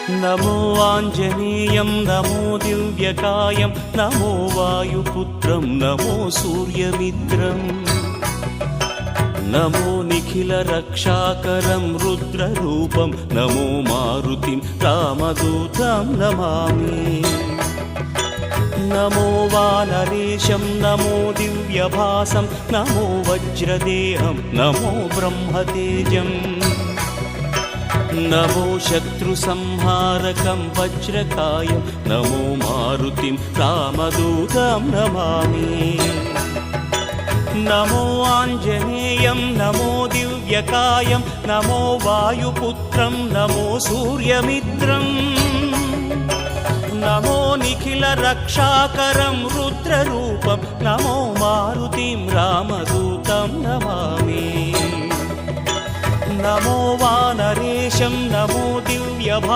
नमो आञ्जनेयं नमो दिव्यकायं नमो वायुपुत्रं नमो सूर्यमित्रम् नमो निखिलरक्षाकरं रुद्ररूपं नमो मारुतिं रामदूतं Namami नमो वानरेशं नमो दिव्यभासं नमो वज्रदेहं नमो ब्रह्मतेजम् नमो शत्रुसंहारकं वज्रकायं नमो मारुतिं रामदूतं Namami नमो आञ्जनेयं नमो दिव्यकायं नमो वायुपुत्रं नमो सूर्यमित्रम् नमो निखिलरक्षाकरं रुद्ररूपं नमो मारुतिं रामदूतं Namami नमो वानरेशं नमो दिव्यभा